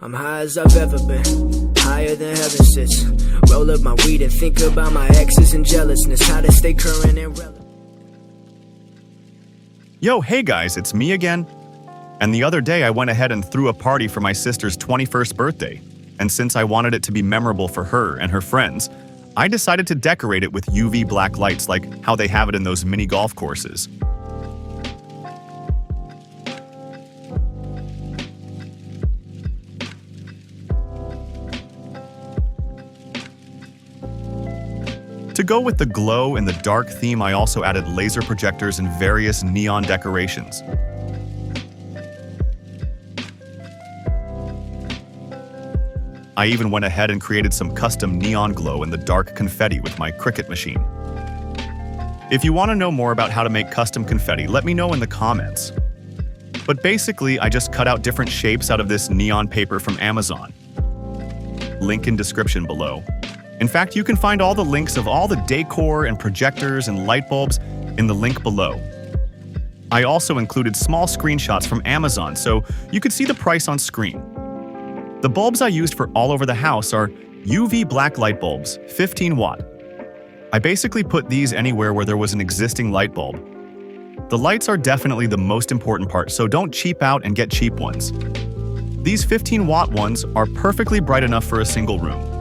I'm high as I've ever been, higher than heaven sits. Roll up my weed and think about my exes and jealousness, how to stay current and relevant. Yo, hey guys, it's me again. And the other day I went ahead and threw a party for my sister's 21st birthday. And since I wanted it to be memorable for her and her friends, I decided to decorate it with UV black lights like how they have it in those mini golf courses. To go with the glow and the dark theme, I also added laser projectors and various neon decorations. I even went ahead and created some custom neon glow in the dark confetti with my Cricut machine. If you want to know more about how to make custom confetti, let me know in the comments. But basically, I just cut out different shapes out of this neon paper from Amazon. Link in description below. In fact, you can find all the links of all the decor and projectors and light bulbs in the link below. I also included small screenshots from Amazon so you could see the price on screen. The bulbs I used for all over the house are UV black light bulbs, 15 watt. I basically put these anywhere where there was an existing light bulb. The lights are definitely the most important part, so don't cheap out and get cheap ones. These 15 watt ones are perfectly bright enough for a single room.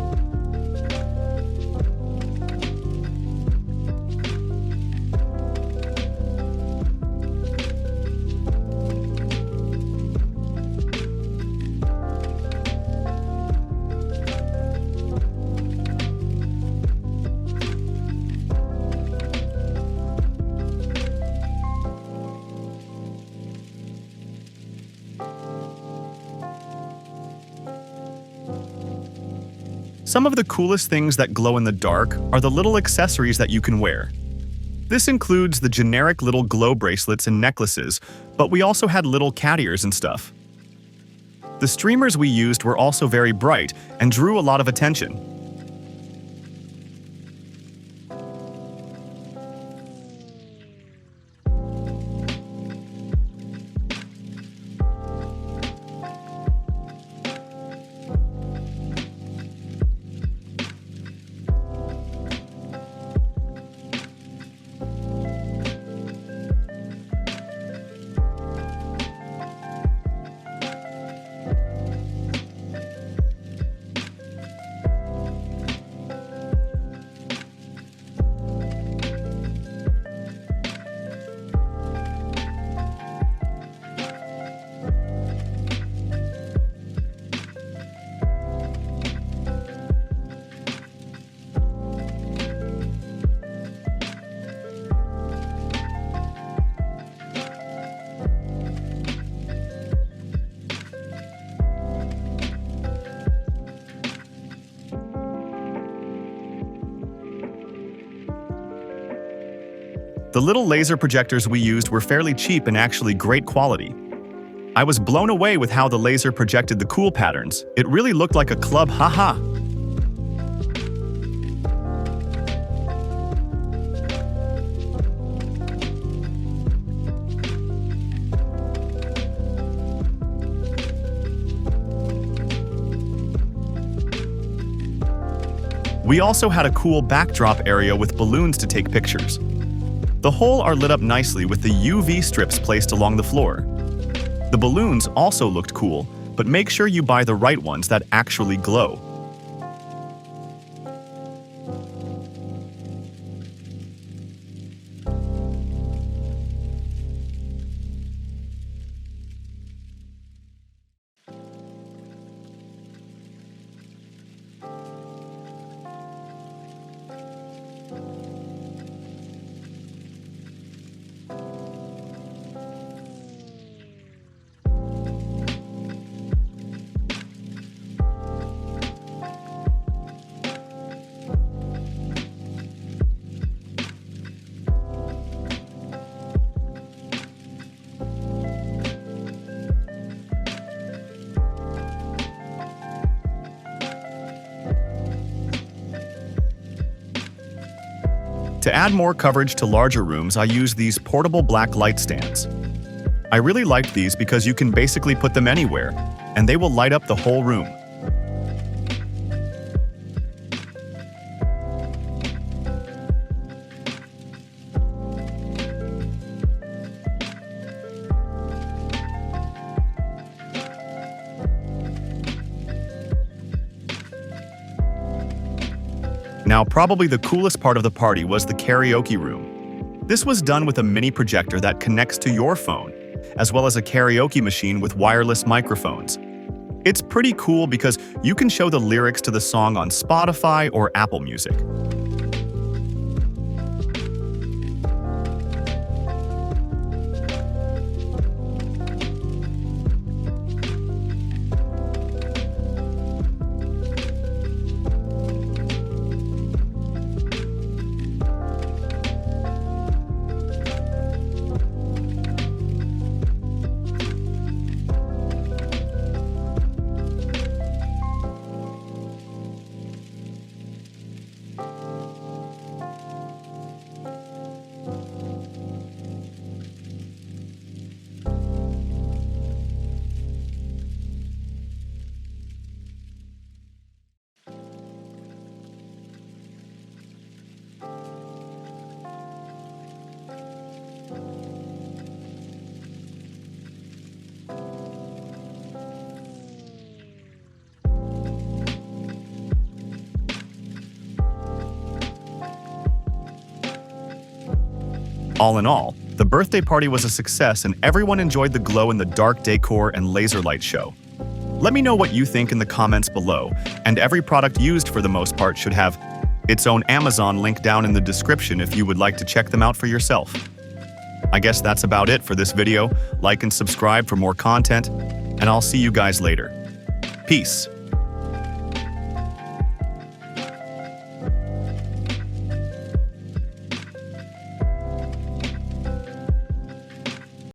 Some of the coolest things that glow in the dark are the little accessories that you can wear. This includes the generic little glow bracelets and necklaces, but we also had little cat ears and stuff. The streamers we used were also very bright and drew a lot of attention. The little laser projectors we used were fairly cheap and actually great quality. I was blown away with how the laser projected the cool patterns. It really looked like a club, haha. We also had a cool backdrop area with balloons to take pictures. The whole are lit up nicely with the UV strips placed along the floor. The balloons also looked cool, but make sure you buy the right ones that actually glow. To add more coverage to larger rooms, I use these portable black light stands. I really liked these because you can basically put them anywhere. and they will light up the whole room. Now, probably the coolest part of the party was the karaoke room. This was done with a mini projector that connects to your phone, as well as a karaoke machine with wireless microphones. It's pretty cool because you can show the lyrics to the song on Spotify or Apple Music. All in all, the birthday party was a success and everyone enjoyed the glow-in-the-dark decor and laser light show. Let me know what you think in the comments below, and every product used for the most part should have its own Amazon link down in the description if you would like to check them out for yourself. I guess that's about it for this video. Like and subscribe for more content, and I'll see you guys later. Peace.